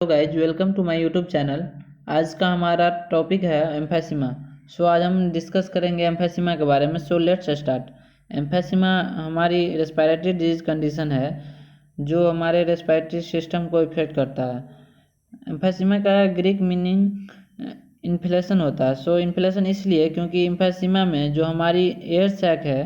तो guys welcome to my YouTube channel. आज का हमारा टॉपिक है एम्फेसिमा। आज हम डिस्कस करेंगे एम्फेसिमा के बारे में। Let's start. एम्फेसिमा हमारी रेस्पिरेटरी डिजीज कंडीशन है जो हमारे रेस्पिरेटरी सिस्टम को इफेक्ट करता है। एम्फेसिमा का ग्रीक मीनिंग इन्फ्लेशन होता है। इन्फ्लेशन इसलिए क्योंकि एम्फेसिमा में जो हमारी एयर सैक है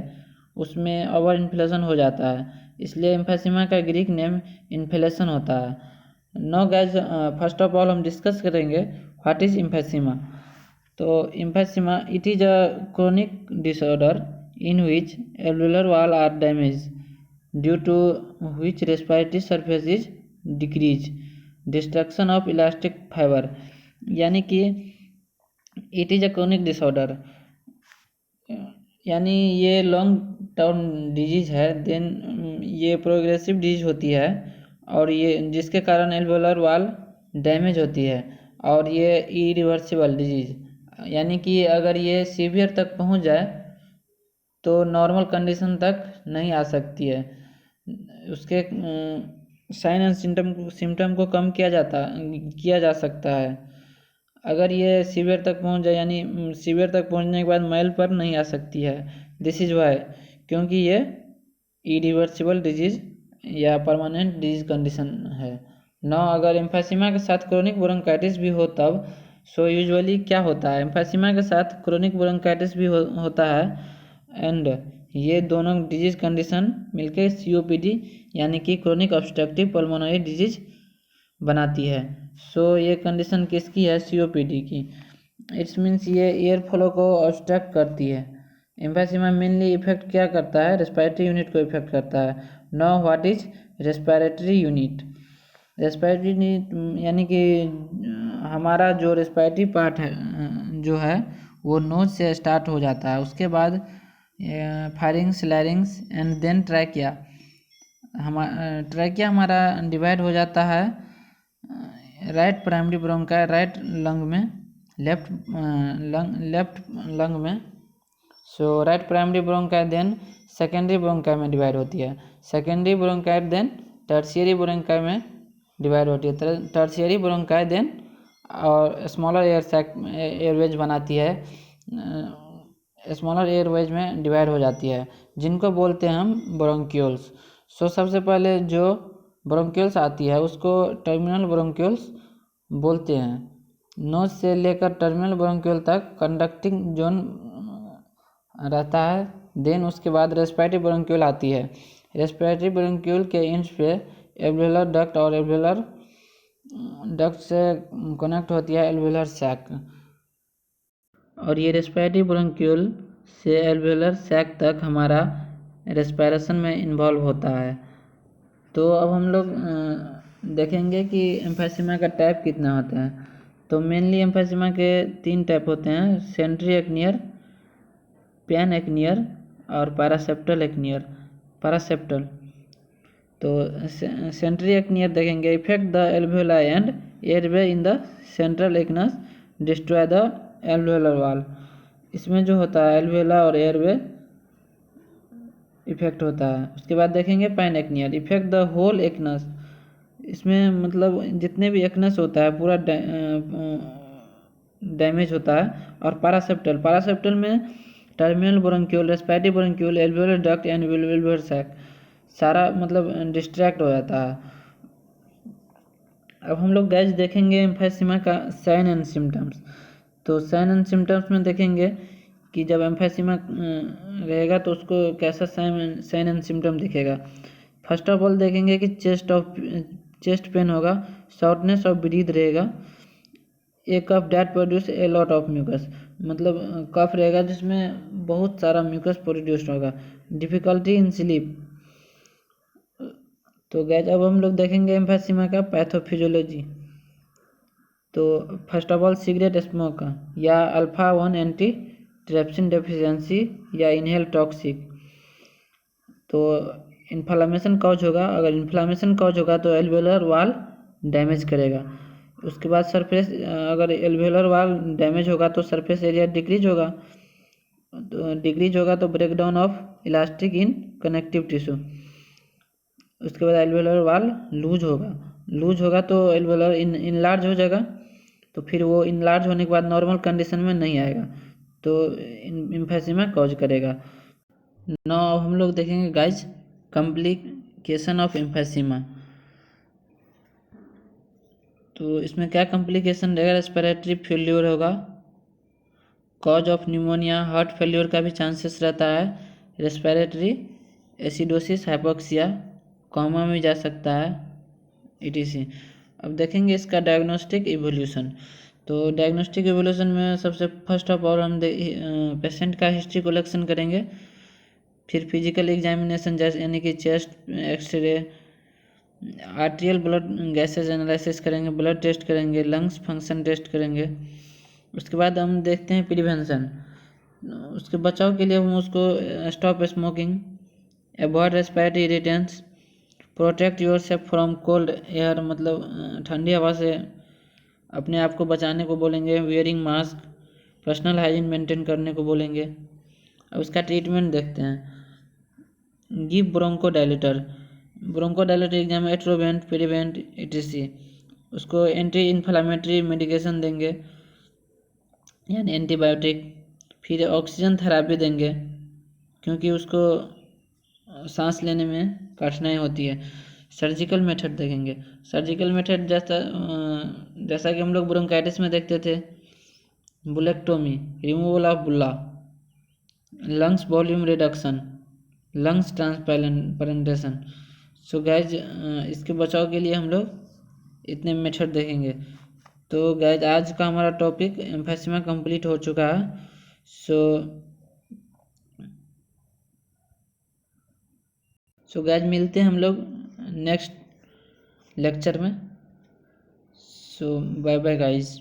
उसमें ओवर इन्फ्लेशन हो जाता है, इसलिए एम्फेसिमा का ग्रीक नेम इन्फ्लेशन होता है। No guys, first of all हम डिस्कस करेंगे व्हाट इज एम्फेसिमा। तो emphysema it is a chronic disorder in which alveolar wall are damage due to which respiratory surface is decrease, destruction of elastic fibre. यानी कि it is a chronic disorder, यानी ये long term disease है। Then ये progressive disease होती है और ये जिसके कारण एल्वेओलर वॉल डैमेज होती है और ये इरिवर्सिबल डिजीज, यानी कि अगर ये सीवियर तक पहुंच जाए तो नॉर्मल कंडीशन तक नहीं आ सकती है। उसके साइन एंड सिम्टम को कम किया जा सकता है। अगर ये सीवियर तक पहुंच जाए, यानी सीवियर तक पहुंचने के बाद मैल पर नहीं आ सकती है। दिस इज वाई, क्योंकि ये इरिवर्सिबल डिजीज या परमानेंट डिजीज कंडीशन है। अगर एम्फेसिमा के साथ क्रोनिक ब्रोंकाइटिस भी हो तब यूजुअली क्या होता है, एम्फेसिमा के साथ क्रोनिक ब्रोंकाइटिस भी होता है एंड ये दोनों डिजीज कंडीशन मिलकर COPD यानी कि क्रोनिक ऑब्स्ट्रक्टिव पल्मोनरी डिजीज बनाती है। ये कंडीशन किसकी है? COPD की। इट्स मीन्स ये एयर फ्लो को ऑब्स्ट्रक्ट करती है। एम्फेसिमा मेनली इफेक्ट क्या करता है? रेस्पिरेटरी यूनिट को इफेक्ट करता है। What is respiratory unit? Respiratory unit यानी कि हमारा जो रेस्पिरेटरी पार्ट है जो है वो नोज से स्टार्ट हो जाता है, उसके बाद pharynx, larynx and then trachea. Trachea हमारा डिवाइड हो जाता है right primary bronchi right lung में, लेफ्ट लंग में। Right primary bronchi then secondary bronchi में डिवाइड होती है। Secondary bronchi then tertiary bronchi में डिवाइड होती है। टर्शियरी ब्रोंकाई देन और स्मॉलर एयरवेज बनाती है, स्मॉलर एयरवेज में डिवाइड हो जाती है, जिनको बोलते हैं हम ब्रोंक्यूल्स। सबसे पहले जो ब्रोंक्यूल्स आती है उसको टर्मिनल ब्रोंक्यूल्स बोलते हैं। नोज से लेकर टर्मिनल ब्रोंक्यूल तक कंडक्टिंग जोन रहता है। देन उसके बाद रेस्पिरेटरी ब्रोंक्यूल आती है। रेस्पिरेटरी ब्रोंक्यूल के इंच पे एल्वेओलर डक्ट और एल्वेओलर डक्ट से कनेक्ट होती है एल्वेओलर सैक, और ये रेस्पिरेटरी ब्रोंक्यूल से एल्वेओलर सैक तक हमारा रेस्पिरेशन में इन्वॉल्व होता है। तो अब हम लोग देखेंगे कि एम्फेसिमा का टाइप कितना होता है। तो मेनली एम्फेसिमा के 3 टाइप होते हैं, सेंट्री एक्नियर, पैन एक्नियर और पैरासेप्टल। तो सेंट्री एक्नियर देखेंगे, effect the alveoli and airway in the central acinus, destroy the alveolar wall. इसमें जो होता है एल्वेओला और एयरवे इफेक्ट होता है। उसके बाद देखेंगे पैन एक्नियर, इफेक्ट द होल एक्नस। इसमें मतलब जितने भी एक्नस होता है पूरा डैमेज होता है। और पैरासेप्टल में terminal bronchiole, respiratory bronchiole, alveolar duct and alveolar sac सारा मतलब डिस्ट्रैक्ट हो जाता है। अब हम लोग गैज देखेंगे एम्फेसिमा का साइन एंड सिम्टम्स। तो साइन एंड सिम्टम्स में देखेंगे कि जब एम्फेसिमा रहेगा तो उसको कैसा साइन एंड सिम्टम दिखेगा। फर्स्ट ऑफ ऑल देखेंगे कि चेस्ट पेन होगा, शॉर्टनेस ऑफ ब्रीथ रहेगा, एक cough that produce a lot of mucus, मतलब कफ रहेगा जिसमें बहुत सारा म्यूकस प्रोड्यूस होगा, डिफिकल्टी इन स्लीप। तो गैज अब हम लोग देखेंगे एम्फेसिमा का पैथोफिजियोलॉजी। तो first of all cigarette smoke या अल्फा-1 एंटी ट्रिप्सिन डेफिशिएंसी या इनहेल टॉक्सिक। तो इन्फ्लामेशन कॉज होगा, अगर इन्फ्लामेशन कॉज होगा तो एल्वेओलर वॉल डैमेज करेगा। उसके बाद सरफेस, अगर एल्वेओलर वॉल डैमेज होगा तो सरफेस एरिया डिक्रीज होगा तो breakdown of elastic in connective tissue. उसके बाद एल्वेओलर वॉल लूज होगा लूज होगा तो एल्वेलर इनलार्ज हो जाएगा, तो फिर वो इनलार्ज होने के बाद नॉर्मल कंडीशन में नहीं आएगा, तो एम्फेसिमा कॉज करेगा। नाउ अब हम लोग देखेंगे गाइज कॉम्प्लिकेशन ऑफ एम्फेसिमा। तो इसमें क्या कॉम्प्लिकेशन रहेगा, रेस्पिरेटरी फेल्योर होगा, cause of pneumonia, heart failure का भी चांसेस रहता है, रेस्पिरेटरी एसिडोसिस, हाइपोक्सिया, कोमा में जा सकता है, etc। अब देखेंगे इसका डायग्नोस्टिक इवोल्यूशन। तो डायग्नोस्टिक इवोल्यूशन में सबसे फर्स्ट ऑफ ऑल हम पेशेंट का हिस्ट्री कलेक्शन करेंगे, फिर फिजिकल एग्जामिनेशन जैसे यानी कि chest x ray, arterial blood gases analysis करेंगे, ब्लड टेस्ट करेंगे, लंग्स फंक्शन टेस्ट करेंगे। उसके बाद हम देखते हैं प्रिवेंशन, उसके बचाव के लिए हम उसको stop smoking, avoid respiratory irritants, protect your self from cold air, मतलब ठंडी हवा से अपने आप को बचाने को बोलेंगे, wearing mask, personal hygiene maintain करने को बोलेंगे। अब उसका ट्रीटमेंट देखते हैं, give bronchodilator, bronchodilator exam Atrovent, prevent, etc। उसको एंटी इन्फ्लामेटरी मेडिकेशन देंगे यानी एंटीबायोटिक, फिर ऑक्सीजन थेरापी देंगे क्योंकि उसको सांस लेने में कठिनाई होती है। सर्जिकल मेथड देखेंगे, सर्जिकल मेथड जैसा कि हम लोग ब्रोंकाइटिस में देखते थे, bullectomy, removal of bulla, lungs volume reduction, lungs transplantation. So guys इसके बचाव के लिए हम लोग इतने मेथड देखेंगे। तो गाइज आज का हमारा टॉपिक एम्फेसिमा कंप्लीट हो चुका है। सो गाइज मिलते हैं हम लोग नेक्स्ट लेक्चर में। सो बाय बाय गाइज।